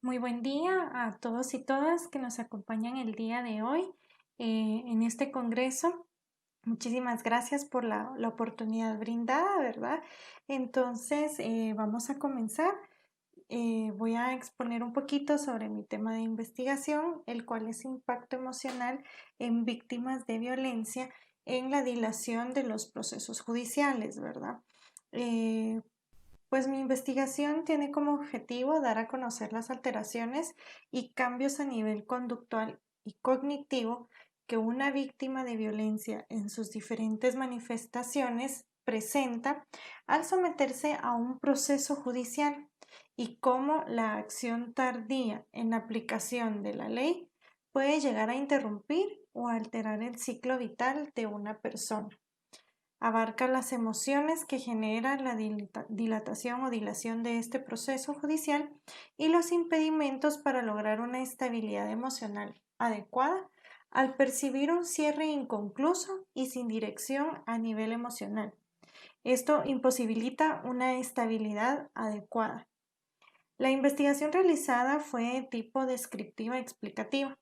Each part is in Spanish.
Muy buen día a todos y todas que nos acompañan el día de hoy en este congreso. Muchísimas gracias por la oportunidad brindada, ¿verdad? Entonces, vamos a comenzar. Voy a exponer un poquito sobre mi tema de investigación, el cual es impacto emocional en víctimas de violencia en la dilación de los procesos judiciales, ¿verdad? Eh, pues mi investigación tiene como objetivo dar a conocer las alteraciones y cambios a nivel conductual y cognitivo que una víctima de violencia en sus diferentes manifestaciones presenta al someterse a un proceso judicial y cómo la acción tardía en la aplicación de la ley puede llegar a interrumpir o alterar el ciclo vital de una persona. Abarca las emociones que generan la dilatación o dilación de este proceso judicial y los impedimentos para lograr una estabilidad emocional adecuada al percibir un cierre inconcluso y sin dirección a nivel emocional. Esto imposibilita una estabilidad adecuada. La investigación realizada fue de tipo descriptiva explicativa,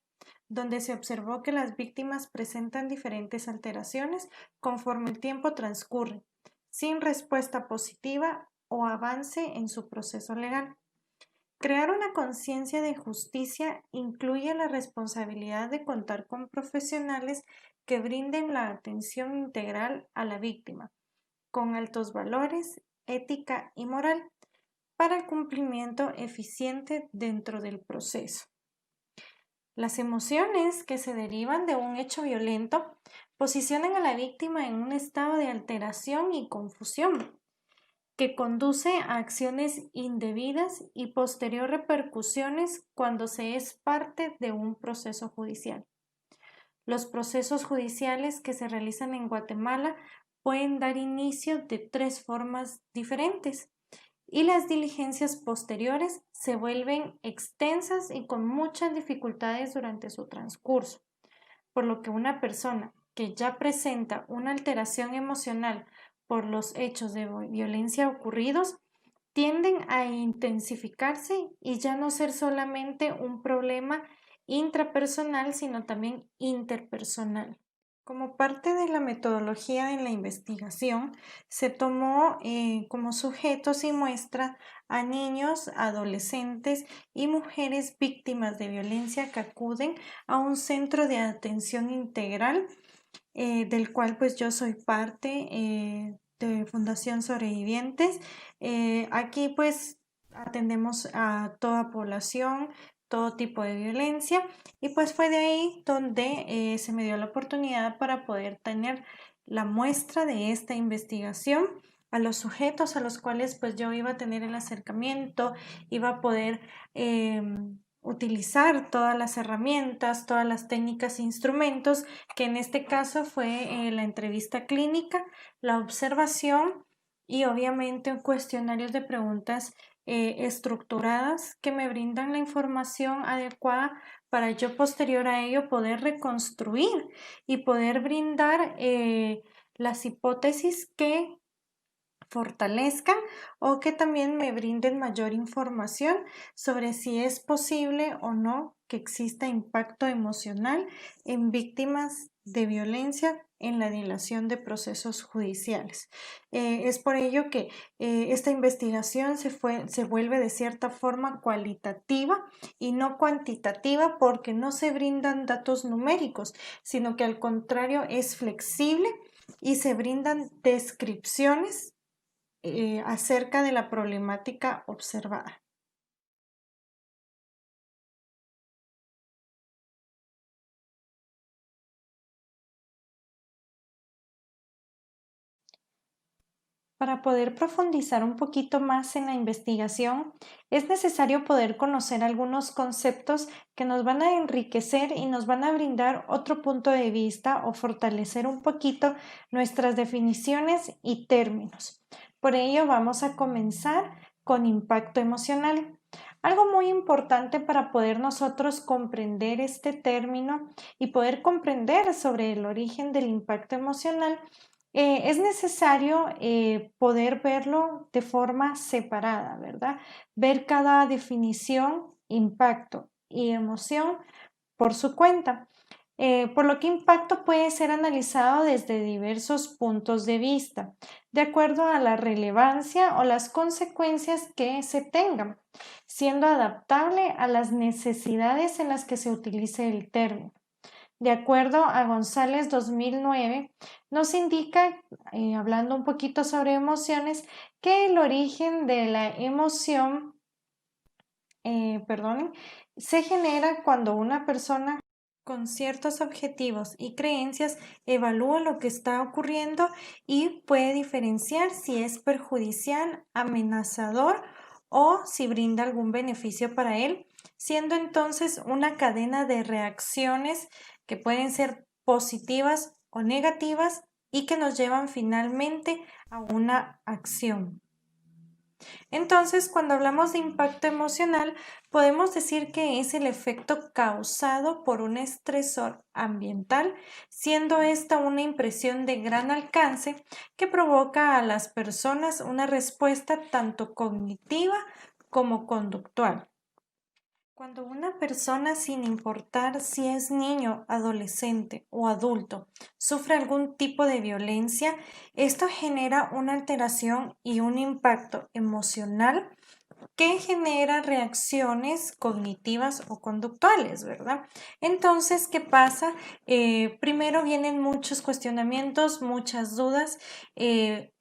donde se observó que las víctimas presentan diferentes alteraciones conforme el tiempo transcurre, sin respuesta positiva o avance en su proceso legal. Crear una conciencia de justicia incluye la responsabilidad de contar con profesionales que brinden la atención integral a la víctima, con altos valores, ética y moral, para el cumplimiento eficiente dentro del proceso. Las emociones que se derivan de un hecho violento posicionan a la víctima en un estado de alteración y confusión que conduce a acciones indebidas y posterior repercusiones cuando se es parte de un proceso judicial. Los procesos judiciales que se realizan en Guatemala pueden dar inicio de tres formas diferentes y las diligencias posteriores se vuelven extensas y con muchas dificultades durante su transcurso, por lo que una persona que ya presenta una alteración emocional por los hechos de violencia ocurridos tienden a intensificarse y ya no ser solamente un problema intrapersonal, sino también interpersonal. Como parte de la metodología de la investigación, se tomó como sujetos y muestra a niños, adolescentes y mujeres víctimas de violencia que acuden a un centro de atención integral, del cual pues yo soy parte de Fundación Sobrevivientes. Aquí pues atendemos a toda población, todo tipo de violencia y pues fue de ahí donde se me dio la oportunidad para poder tener la muestra de esta investigación a los sujetos a los cuales pues yo iba a tener el acercamiento, iba a poder utilizar todas las herramientas, todas las técnicas e instrumentos, que en este caso fue la entrevista clínica, la observación y obviamente cuestionarios de preguntas estructuradas que me brindan la información adecuada para yo posterior a ello poder reconstruir y poder brindar las hipótesis que fortalezcan o que también me brinden mayor información sobre si es posible o no que exista impacto emocional en víctimas de violencia en la dilación de procesos judiciales. Es por ello que esta investigación se vuelve de cierta forma cualitativa y no cuantitativa porque no se brindan datos numéricos, sino que al contrario es flexible y se brindan descripciones acerca de la problemática observada. Para poder profundizar un poquito más en la investigación, es necesario poder conocer algunos conceptos que nos van a enriquecer y nos van a brindar otro punto de vista o fortalecer un poquito nuestras definiciones y términos. Por ello, vamos a comenzar con impacto emocional. Algo muy importante para poder nosotros comprender este término y poder comprender sobre el origen del impacto emocional es necesario poder verlo de forma separada, ¿verdad? Ver cada definición impacto y emoción por su cuenta, por lo que impacto puede ser analizado desde diversos puntos de vista, de acuerdo a la relevancia o las consecuencias que se tengan, siendo adaptable a las necesidades en las que se utilice el término. De acuerdo a González 2009, nos indica, hablando un poquito sobre emociones, que el origen de la emoción, perdonen, se genera cuando una persona con ciertos objetivos y creencias evalúa lo que está ocurriendo y puede diferenciar si es perjudicial, amenazador o si brinda algún beneficio para él, siendo entonces una cadena de reacciones que pueden ser positivas o negativas y que nos llevan finalmente a una acción. Entonces, cuando hablamos de impacto emocional, podemos decir que es el efecto causado por un estresor ambiental, siendo esta una impresión de gran alcance que provoca a las personas una respuesta tanto cognitiva como conductual. Cuando una persona, sin importar si es niño, adolescente o adulto, sufre algún tipo de violencia, esto genera una alteración y un impacto emocional que genera reacciones cognitivas o conductuales, ¿verdad? Entonces, ¿qué pasa? Primero vienen muchos cuestionamientos, muchas dudas,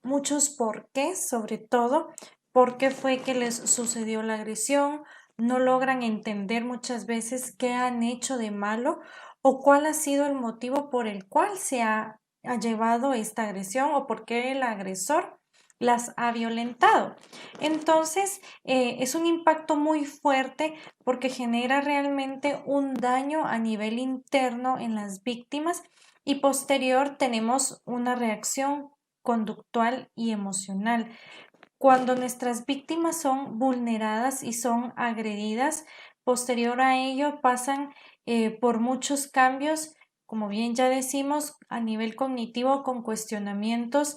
muchos por qué, sobre todo, por qué fue que les sucedió la agresión, no logran entender muchas veces qué han hecho de malo o cuál ha sido el motivo por el cual ha llevado esta agresión o por qué el agresor las ha violentado. Entonces, es un impacto muy fuerte porque genera realmente un daño a nivel interno en las víctimas y posterior tenemos una reacción conductual y emocional. Cuando nuestras víctimas son vulneradas y son agredidas, posterior a ello pasan por muchos cambios, como bien ya decimos, a nivel cognitivo con cuestionamientos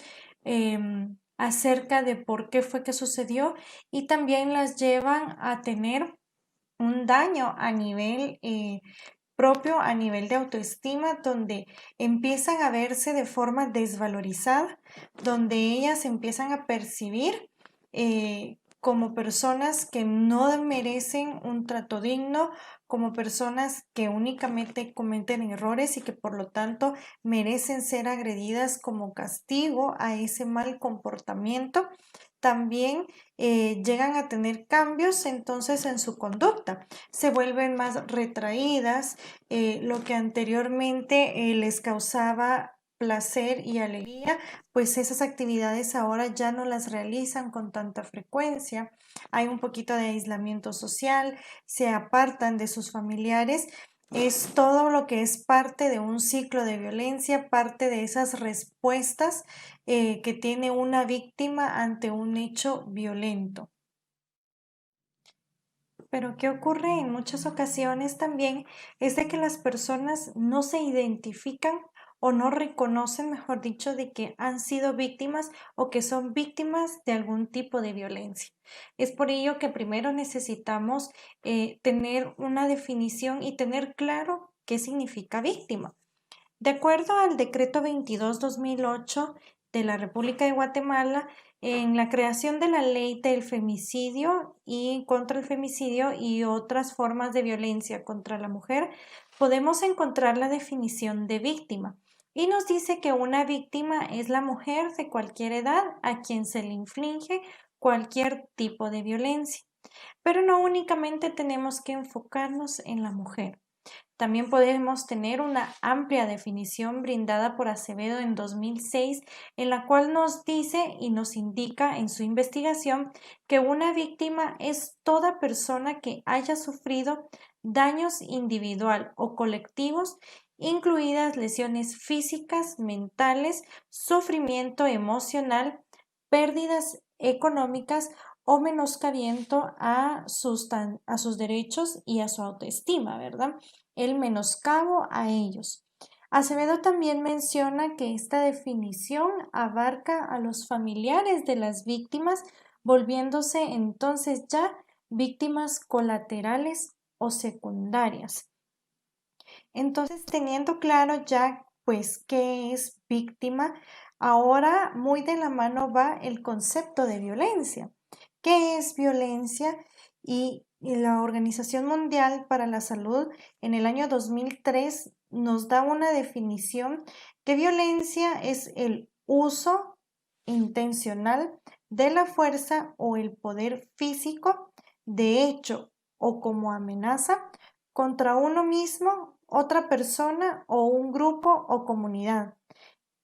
acerca de por qué fue que sucedió y también las llevan a tener un daño a nivel propio, a nivel de autoestima, donde empiezan a verse de forma desvalorizada, donde ellas empiezan a percibir como personas que no merecen un trato digno, como personas que únicamente cometen errores y que por lo tanto merecen ser agredidas como castigo a ese mal comportamiento. También llegan a tener cambios entonces en su conducta, se vuelven más retraídas, lo que anteriormente les causaba placer y alegría, pues esas actividades ahora ya no las realizan con tanta frecuencia. Hay un poquito de aislamiento social, se apartan de sus familiares. Es todo lo que es parte de un ciclo de violencia, parte de esas respuestas que tiene una víctima ante un hecho violento. Pero ¿qué ocurre en muchas ocasiones también? Es de que las personas no se identifican o no reconocen, mejor dicho, de que han sido víctimas o que son víctimas de algún tipo de violencia. Es por ello que primero necesitamos tener una definición y tener claro qué significa víctima. De acuerdo al decreto 22/2008 de la República de Guatemala, en la creación de la ley del femicidio y contra el femicidio y otras formas de violencia contra la mujer, podemos encontrar la definición de víctima. Y nos dice que una víctima es la mujer de cualquier edad a quien se le inflige cualquier tipo de violencia. Pero no únicamente tenemos que enfocarnos en la mujer. También podemos tener una amplia definición brindada por Acevedo en 2006, en la cual nos dice y nos indica en su investigación que una víctima es toda persona que haya sufrido daños individual o colectivos, incluidas lesiones físicas, mentales, sufrimiento emocional, pérdidas económicas o menoscabamiento a sus derechos y a su autoestima, ¿verdad? El menoscabo a ellos. Acevedo también menciona que esta definición abarca a los familiares de las víctimas, volviéndose entonces ya víctimas colaterales o secundarias. Entonces, teniendo claro ya pues qué es víctima, ahora muy de la mano va el concepto de violencia. ¿Qué es violencia? Y la Organización Mundial para la Salud en el año 2003 nos da una definición que violencia es el uso intencional de la fuerza o el poder físico de hecho o como amenaza contra uno mismo, otra persona o un grupo o comunidad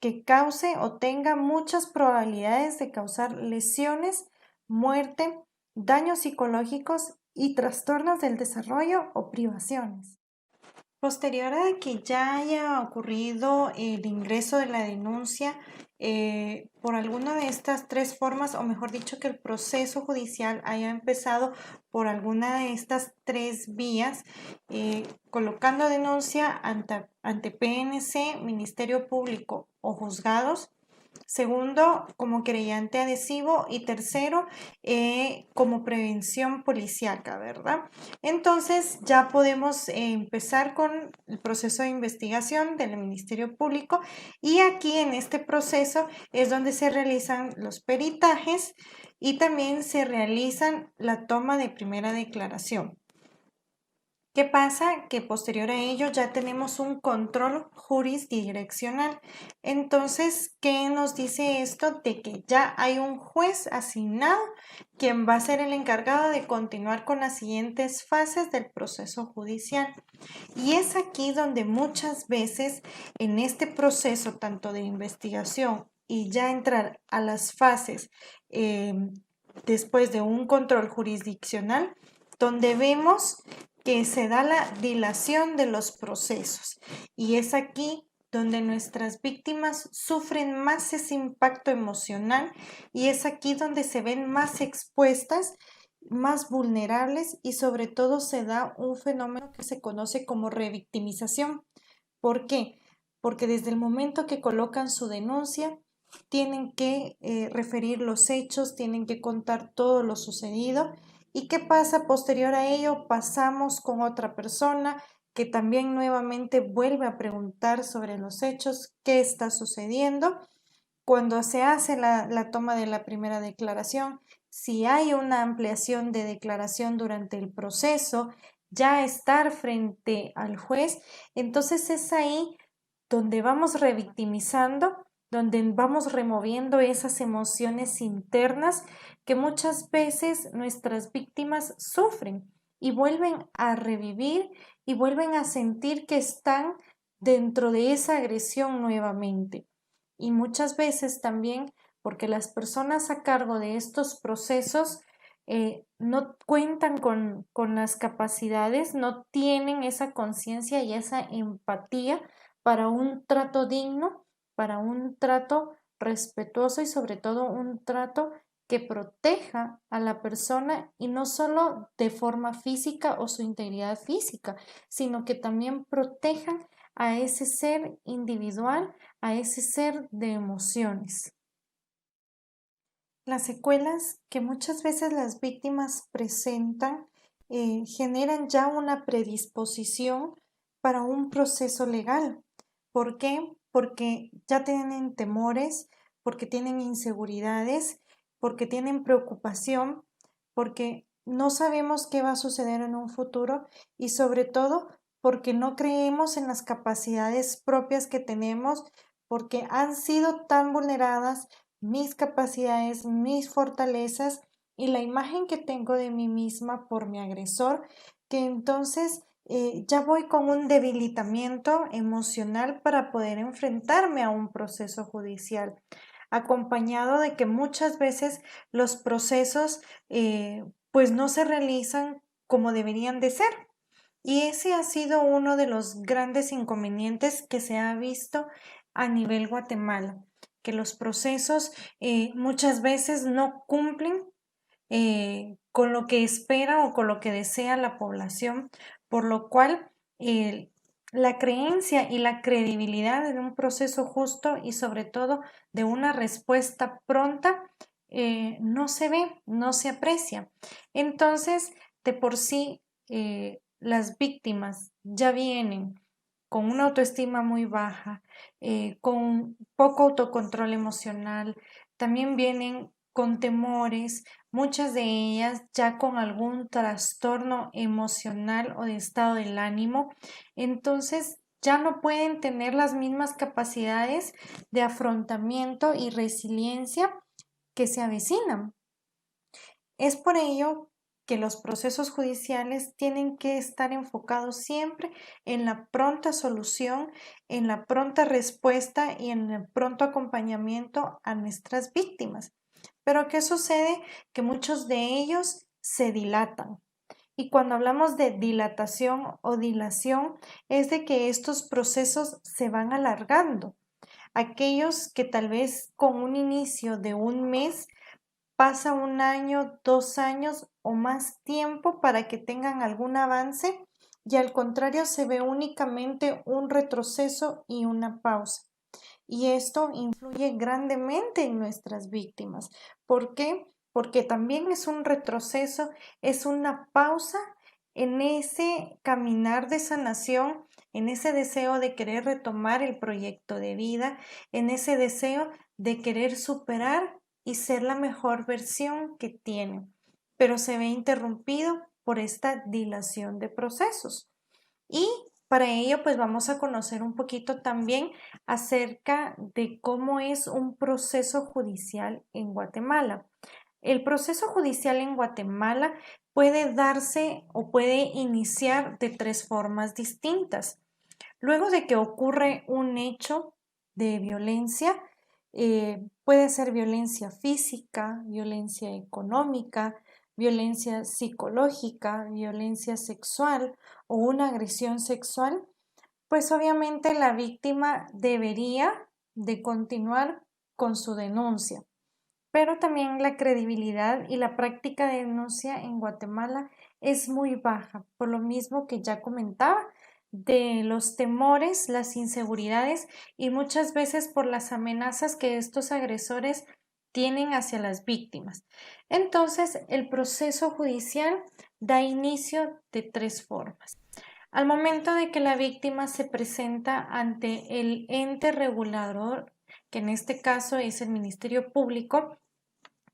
que cause o tenga muchas probabilidades de causar lesiones, muerte, daños psicológicos y trastornos del desarrollo o privaciones. Posterior a que ya haya ocurrido el ingreso de la denuncia por alguna de estas tres formas, o mejor dicho, que el proceso judicial haya empezado por alguna de estas tres vías, colocando denuncia ante PNC, Ministerio Público o juzgados. Segundo, como querellante adhesivo. Y tercero, como prevención policíaca, ¿verdad? Entonces ya podemos empezar con el proceso de investigación del Ministerio Público y aquí en este proceso es donde se realizan los peritajes y también se realizan la toma de primera declaración. ¿Qué pasa? Que posterior a ello ya tenemos un control jurisdiccional. Entonces, ¿qué nos dice esto? De que ya hay un juez asignado quien va a ser el encargado de continuar con las siguientes fases del proceso judicial. Y es aquí donde muchas veces en este proceso, tanto de investigación y ya entrar a las fases después de un control jurisdiccional, donde vemos que se da la dilación de los procesos y es aquí donde nuestras víctimas sufren más ese impacto emocional y es aquí donde se ven más expuestas, más vulnerables y sobre todo se da un fenómeno que se conoce como revictimización. ¿Por qué? Porque desde el momento que colocan su denuncia, tienen que referir los hechos, tienen que contar todo lo sucedido. ¿Y qué pasa posterior a ello? Pasamos con otra persona que también nuevamente vuelve a preguntar sobre los hechos, qué está sucediendo. Cuando se hace la toma de la primera declaración, si hay una ampliación de declaración durante el proceso, ya estar frente al juez, entonces es ahí donde vamos revictimizando, donde vamos removiendo esas emociones internas que muchas veces nuestras víctimas sufren y vuelven a revivir y vuelven a sentir que están dentro de esa agresión nuevamente. Y muchas veces también porque las personas a cargo de estos procesos no cuentan con las capacidades, no tienen esa conciencia y esa empatía para un trato digno, para un trato respetuoso y sobre todo un trato que proteja a la persona y no solo de forma física o su integridad física, sino que también protejan a ese ser individual, a ese ser de emociones. Las secuelas que muchas veces las víctimas presentan generan ya una predisposición para un proceso legal. ¿Por qué? Porque ya tienen temores, porque tienen inseguridades, porque tienen preocupación, porque no sabemos qué va a suceder en un futuro y sobre todo porque no creemos en las capacidades propias que tenemos, porque han sido tan vulneradas mis capacidades, mis fortalezas y la imagen que tengo de mí misma por mi agresor, que entonces ya voy con un debilitamiento emocional para poder enfrentarme a un proceso judicial, acompañado de que muchas veces los procesos pues no se realizan como deberían de ser. Y ese ha sido uno de los grandes inconvenientes que se ha visto a nivel Guatemala, que los procesos muchas veces no cumplen con lo que espera o con lo que desea la población, por lo cual la creencia y la credibilidad de un proceso justo y sobre todo de una respuesta pronta no se ve, no se aprecia. Entonces, de por sí, las víctimas ya vienen con una autoestima muy baja, con poco autocontrol emocional, también vienen con temores, muchas de ellas ya con algún trastorno emocional o de estado del ánimo, entonces ya no pueden tener las mismas capacidades de afrontamiento y resiliencia que se avecinan. Es por ello que los procesos judiciales tienen que estar enfocados siempre en la pronta solución, en la pronta respuesta y en el pronto acompañamiento a nuestras víctimas. Pero ¿qué sucede? Que muchos de ellos se dilatan. Y cuando hablamos de dilatación o dilación, es de que estos procesos se van alargando. Aquellos que tal vez con un inicio de un mes pasa un año, 2 años o más tiempo para que tengan algún avance y al contrario se ve únicamente un retroceso y una pausa. Y esto influye grandemente en nuestras víctimas. ¿Por qué? Porque también es un retroceso, es una pausa en ese caminar de sanación, en ese deseo de querer retomar el proyecto de vida, en ese deseo de querer superar y ser la mejor versión que tiene, pero se ve interrumpido por esta dilación de procesos. Y para ello, pues vamos a conocer un poquito también acerca de cómo es un proceso judicial en Guatemala. El proceso judicial en Guatemala puede darse o puede iniciar de tres formas distintas. Luego de que ocurre un hecho de violencia, puede ser violencia física, violencia económica, violencia psicológica, violencia sexual o una agresión sexual, pues obviamente la víctima debería de continuar con su denuncia. Pero también la credibilidad y la práctica de denuncia en Guatemala es muy baja, por lo mismo que ya comentaba, de los temores, las inseguridades y muchas veces por las amenazas que estos agresores tienen hacia las víctimas. Entonces, el proceso judicial da inicio de tres formas. Al momento de que la víctima se presenta ante el ente regulador, que en este caso es el Ministerio Público,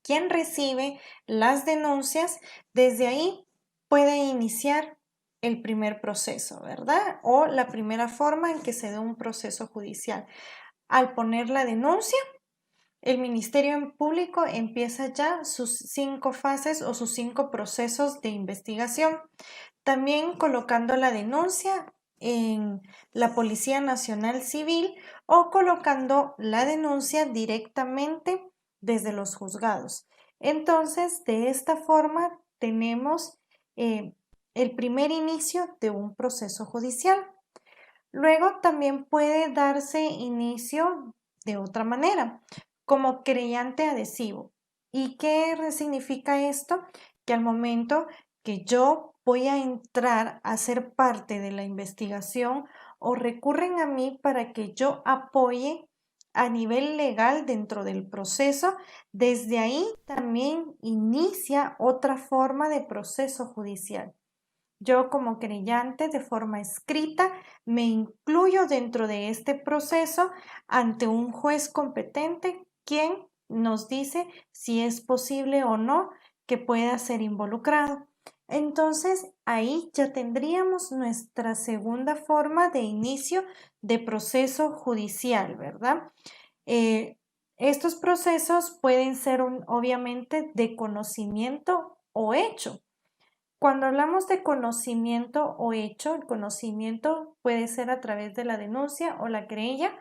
quien recibe las denuncias, desde ahí puede iniciar el primer proceso, ¿verdad? O la primera forma en que se da un proceso judicial. Al poner la denuncia, el Ministerio Público empieza ya sus 5 fases o sus 5 procesos de investigación. También colocando la denuncia en la Policía Nacional Civil o colocando la denuncia directamente desde los juzgados. Entonces, de esta forma tenemos el primer inicio de un proceso judicial. Luego también puede darse inicio de otra manera, como querellante adhesivo. ¿Y qué significa esto? Que al momento que yo voy a entrar a ser parte de la investigación o recurren a mí para que yo apoye a nivel legal dentro del proceso, desde ahí también inicia otra forma de proceso judicial. Yo como creyente de forma escrita me incluyo dentro de este proceso ante un juez competente quien nos dice si es posible o no que pueda ser involucrado. Entonces ahí ya tendríamos nuestra segunda forma de inicio de proceso judicial, ¿verdad? Eh, Estos procesos pueden ser obviamente de conocimiento o hecho. Cuando hablamos de conocimiento o hecho, el conocimiento puede ser a través de la denuncia o la querella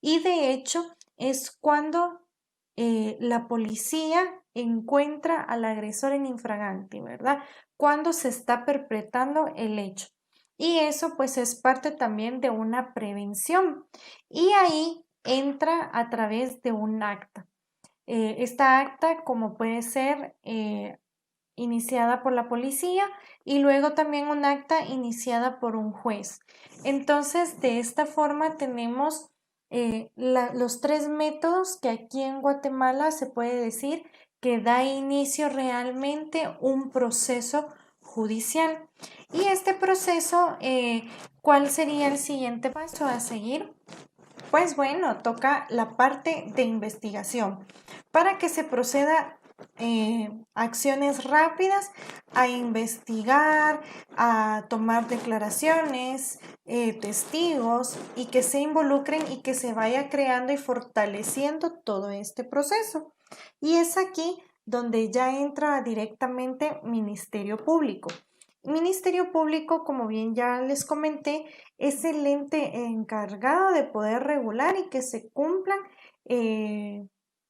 y de hecho es cuando la policía encuentra al agresor en infragante, ¿verdad? Cuando se está perpetrando el hecho. Y eso pues es parte también de una prevención y ahí entra a través de un acta. Esta acta, como puede ser iniciada por la policía y luego también un acta iniciada por un juez. Entonces, de esta forma tenemos los tres métodos que aquí en Guatemala se puede decir que da inicio realmente un proceso judicial. Y este proceso, ¿cuál sería el siguiente paso a seguir? Pues bueno, toca la parte de investigación para que se proceda acciones rápidas a investigar, a tomar declaraciones, testigos y que se involucren y que se vaya creando y fortaleciendo todo este proceso. Y es aquí donde ya entra directamente Ministerio Público. Ministerio Público, como bien ya les comenté, es el ente encargado de poder regular y que se cumplan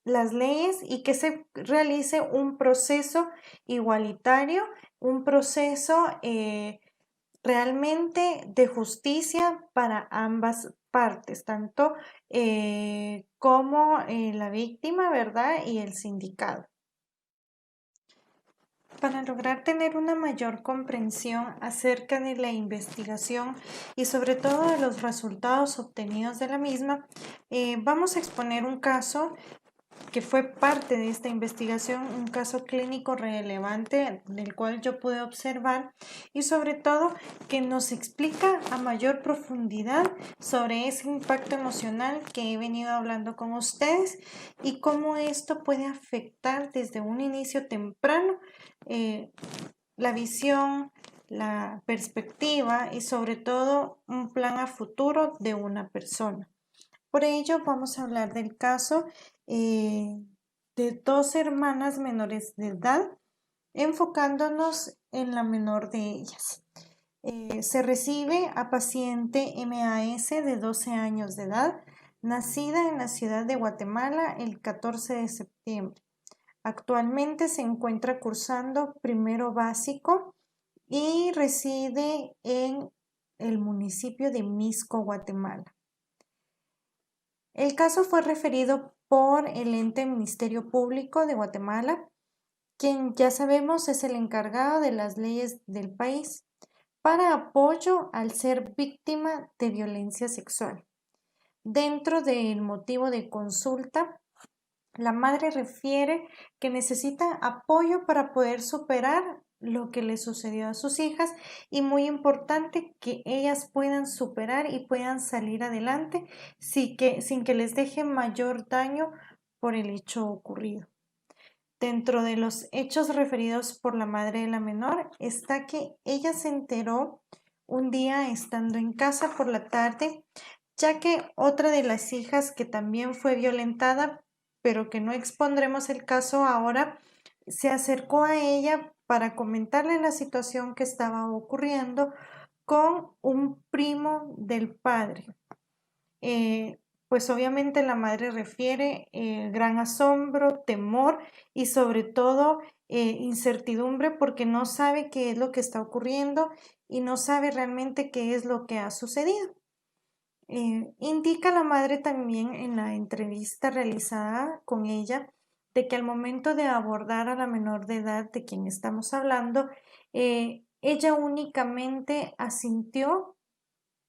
las leyes y que se realice un proceso igualitario, un proceso realmente de justicia para ambas partes, tanto como la víctima, ¿verdad? Y el sindicado. Para lograr tener una mayor comprensión acerca de la investigación y sobre todo de los resultados obtenidos de la misma, vamos a exponer un caso que fue parte de esta investigación, un caso clínico relevante del cual yo pude observar y sobre todo que nos explica a mayor profundidad sobre ese impacto emocional que he venido hablando con ustedes y cómo esto puede afectar desde un inicio temprano la visión, la perspectiva y sobre todo un plan a futuro de una persona. Por ello vamos a hablar del caso de dos hermanas menores de edad, enfocándonos en la menor de ellas. Se recibe a paciente MAS de 12 años de edad, nacida en la ciudad de Guatemala el 14 de septiembre. Actualmente se encuentra cursando primero básico y reside en el municipio de Misco, Guatemala. El caso fue referido por el ente Ministerio Público de Guatemala, quien ya sabemos es el encargado de las leyes del país para apoyo al ser víctima de violencia sexual. Dentro del motivo de consulta, la madre refiere que necesita apoyo para poder superar lo que le sucedió a sus hijas y muy importante que ellas puedan superar y puedan salir adelante sin que les deje mayor daño por el hecho ocurrido. Dentro de los hechos referidos por la madre de la menor está que ella se enteró un día estando en casa por la tarde, ya que otra de las hijas que también fue violentada, pero que no expondremos el caso ahora, se acercó a ella para comentarle la situación que estaba ocurriendo con un primo del padre. Pues obviamente la madre refiere gran asombro, temor y sobre todo incertidumbre porque no sabe qué es lo que está ocurriendo y no sabe realmente qué es lo que ha sucedido. Indica la madre también en la entrevista realizada con ella de que al momento de abordar a la menor de edad de quien estamos hablando, ella únicamente asintió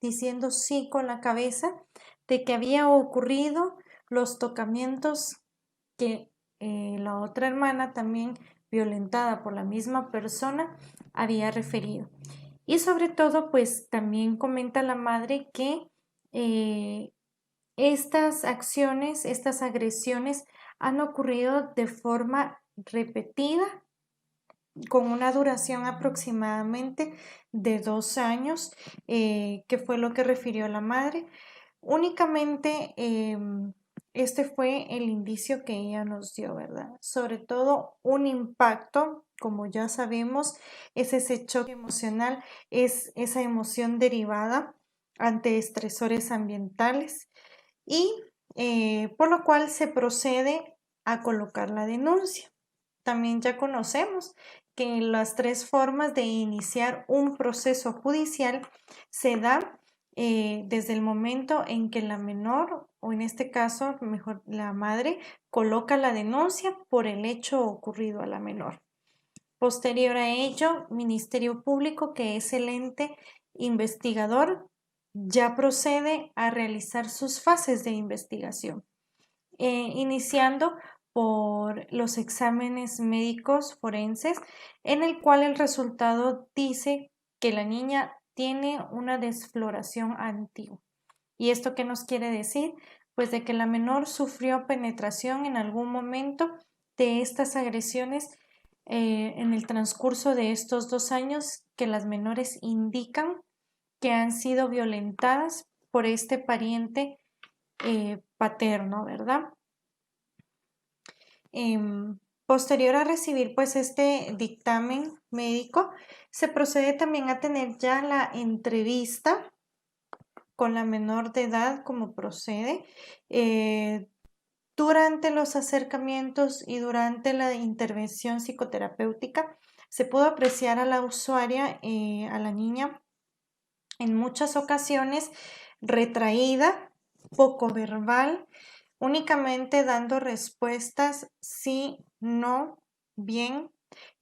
diciendo sí con la cabeza de que había ocurrido los tocamientos que la otra hermana, también violentada por la misma persona, había referido. Y sobre todo, pues también comenta la madre que estas acciones, estas agresiones han ocurrido de forma repetida con una duración aproximadamente de 2 años, que fue lo que refirió la madre. Únicamente este fue el indicio que ella nos dio, ¿verdad? Sobre todo un impacto, como ya sabemos, es ese choque emocional, es esa emoción derivada ante estresores ambientales y por lo cual se procede a colocar la denuncia. También ya conocemos que las 3 formas de iniciar un proceso judicial se dan desde el momento en que la menor, o en este caso, mejor la madre, coloca la denuncia por el hecho ocurrido a la menor. Posterior a ello, Ministerio Público, que es el ente investigador, ya procede a realizar sus fases de investigación, iniciando por los exámenes médicos forenses, en el cual el resultado dice que la niña tiene una desfloración antigua. ¿Y esto qué nos quiere decir? Pues de que la menor sufrió penetración en algún momento de estas agresiones en el transcurso de estos 2 años que las menores indican que han sido violentadas por este pariente paterno, ¿verdad? Posterior a recibir pues este dictamen médico, se procede también a tener ya la entrevista con la menor de edad como procede. Durante los acercamientos y durante la intervención psicoterapéutica se pudo apreciar a la usuaria, a la niña, en muchas ocasiones retraída, poco verbal, únicamente dando respuestas sí, no, bien,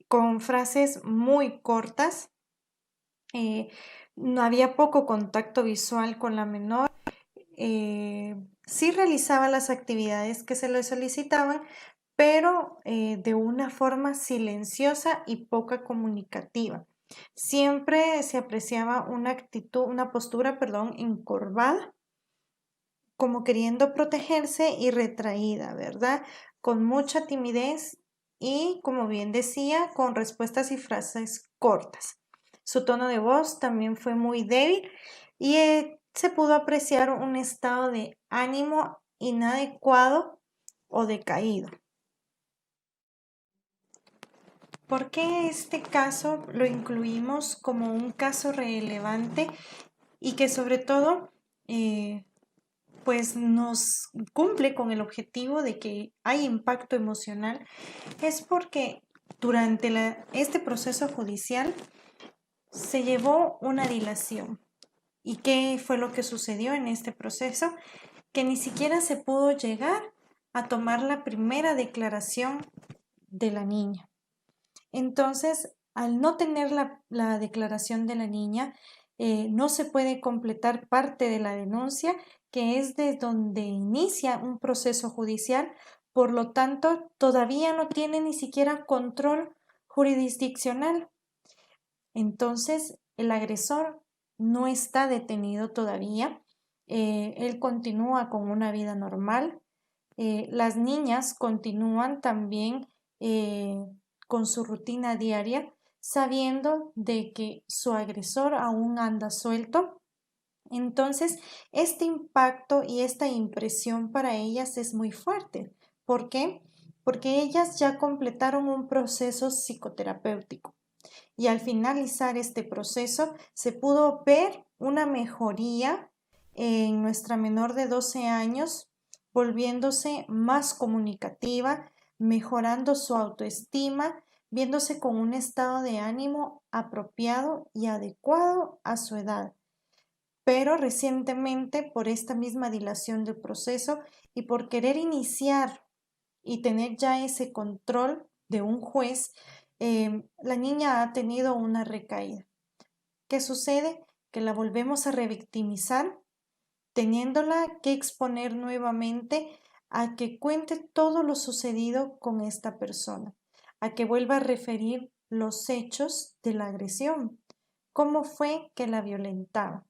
con frases muy cortas. No había poco contacto visual con la menor. Sí realizaba las actividades que se le solicitaban, pero de una forma silenciosa y poca comunicativa. Siempre se apreciaba una actitud, una postura, perdón, encorvada, como queriendo protegerse y retraída, ¿verdad? Con mucha timidez y, como bien decía, con respuestas y frases cortas. Su tono de voz también fue muy débil y se pudo apreciar un estado de ánimo inadecuado o decaído. ¿Por qué este caso lo incluimos como un caso relevante y que sobre todo pues nos cumple con el objetivo de que hay impacto emocional? Es porque durante este proceso judicial se llevó una dilación. ¿Y qué fue lo que sucedió en este proceso? Que ni siquiera se pudo llegar a tomar la primera declaración de la niña. Entonces, al no tener la declaración de la niña, no se puede completar parte de la denuncia, que es de donde inicia un proceso judicial. Por lo tanto, todavía no tiene ni siquiera control jurisdiccional. Entonces, el agresor no está detenido todavía. Él continúa con una vida normal. Las niñas continúan también con su rutina diaria, sabiendo de que su agresor aún anda suelto. Entonces, este impacto y esta impresión para ellas es muy fuerte. ¿Por qué? Porque ellas ya completaron un proceso psicoterapéutico y al finalizar este proceso se pudo ver una mejoría en nuestra menor de 12 años, volviéndose más comunicativa, mejorando su autoestima, viéndose con un estado de ánimo apropiado y adecuado a su edad. Pero recientemente, por esta misma dilación del proceso y por querer iniciar y tener ya ese control de un juez, la niña ha tenido una recaída. ¿Qué sucede? Que la volvemos a revictimizar, teniéndola que exponer nuevamente a que cuente todo lo sucedido con esta persona, a que vuelva a referir los hechos de la agresión, cómo fue que la violentaba.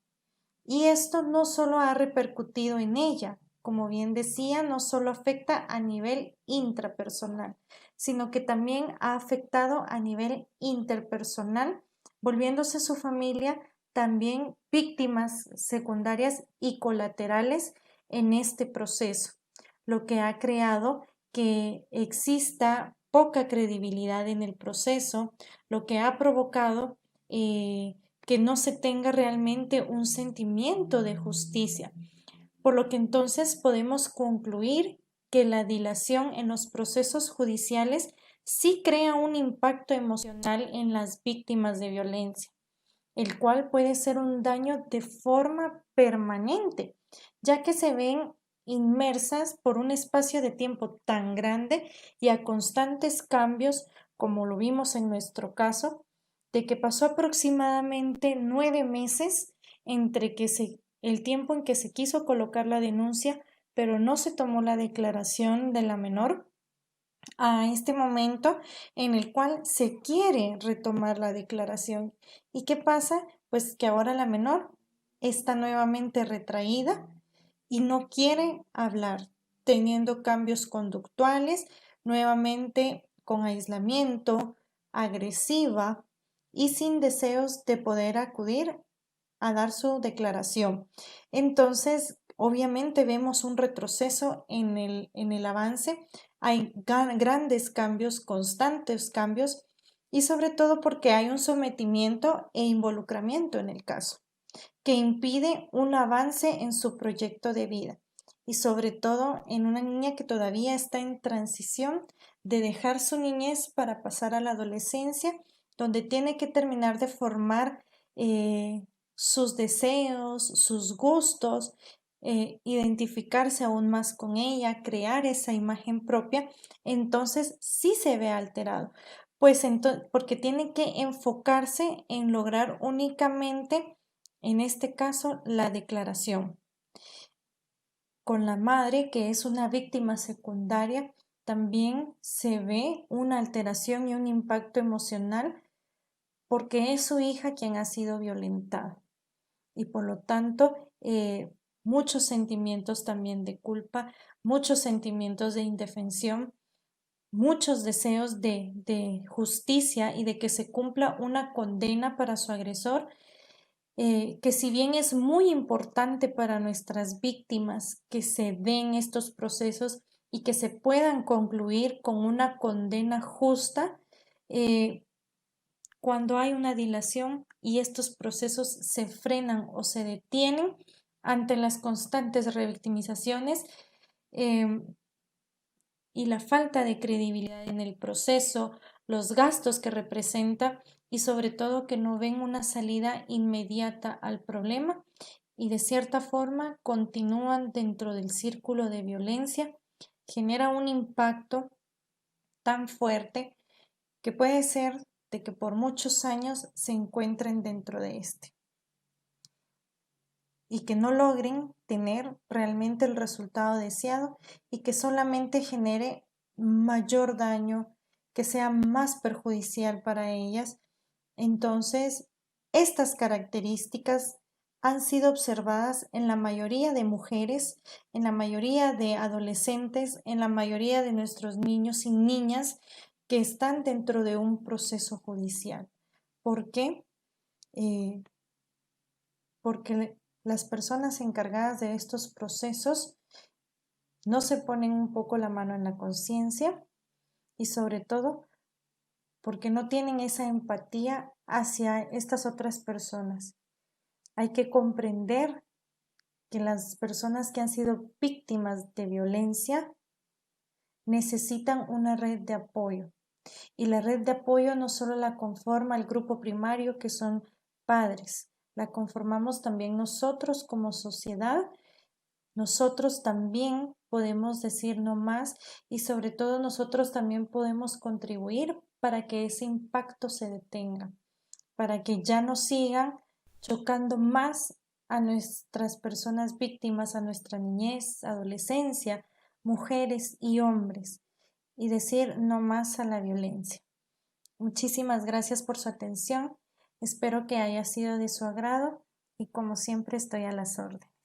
Y esto no solo ha repercutido en ella, como bien decía, no solo afecta a nivel intrapersonal, sino que también ha afectado a nivel interpersonal, volviéndose su familia también víctimas secundarias y colaterales en este proceso, lo que ha creado que exista poca credibilidad en el proceso, lo que ha provocado que no se tenga realmente un sentimiento de justicia, por lo que entonces podemos concluir que la dilación en los procesos judiciales sí crea un impacto emocional en las víctimas de violencia, el cual puede ser un daño de forma permanente, ya que se ven inmersas por un espacio de tiempo tan grande y a constantes cambios, como lo vimos en nuestro caso, de que pasó aproximadamente 9 meses entre el tiempo en que se quiso colocar la denuncia, pero no se tomó la declaración de la menor, a este momento en el cual se quiere retomar la declaración. ¿Y qué pasa? Pues que ahora la menor está nuevamente retraída y no quiere hablar, teniendo cambios conductuales, nuevamente con aislamiento, agresiva y sin deseos de poder acudir a dar su declaración. Entonces, obviamente vemos un retroceso en el avance. Hay grandes cambios, constantes cambios, y sobre todo porque hay un sometimiento e involucramiento en el caso, que impide un avance en su proyecto de vida y sobre todo en una niña que todavía está en transición de dejar su niñez para pasar a la adolescencia, donde tiene que terminar de formar sus deseos, sus gustos, identificarse aún más con ella, crear esa imagen propia. Entonces sí se ve alterado, pues porque tiene que enfocarse en lograr únicamente, en este caso, la declaración. Con la madre, que es una víctima secundaria, también se ve una alteración y un impacto emocional porque es su hija quien ha sido violentada y por lo tanto muchos sentimientos también de culpa, muchos sentimientos de indefensión, muchos deseos de justicia y de que se cumpla una condena para su agresor, que si bien es muy importante para nuestras víctimas que se den estos procesos y que se puedan concluir con una condena justa, eh, cuando hay una dilación y estos procesos se frenan o se detienen ante las constantes revictimizaciones eh, y la falta de credibilidad en el proceso, los gastos que representa y sobre todo que no ven una salida inmediata al problema y de cierta forma continúan dentro del círculo de violencia, genera un impacto tan fuerte que puede ser de que por muchos años se encuentren dentro de este y que no logren tener realmente el resultado deseado y que solamente genere mayor daño, que sea más perjudicial para ellas. Entonces, estas características han sido observadas en la mayoría de mujeres, en la mayoría de adolescentes, en la mayoría de nuestros niños y niñas que están dentro de un proceso judicial. ¿Por qué? Eh, Porque las personas encargadas de estos procesos no se ponen un poco la mano en la conciencia y sobre todo porque no tienen esa empatía hacia estas otras personas. Hay que comprender que las personas que han sido víctimas de violencia necesitan una red de apoyo. Y la red de apoyo no solo la conforma el grupo primario, que son padres, la conformamos también nosotros como sociedad. Nosotros también podemos decir no más y sobre todo nosotros también podemos contribuir para que ese impacto se detenga, para que ya no sigan chocando más a nuestras personas víctimas, a nuestra niñez, adolescencia, mujeres y hombres, y decir no más a la violencia. Muchísimas gracias por su atención. Espero que haya sido de su agrado y como siempre estoy a las órdenes.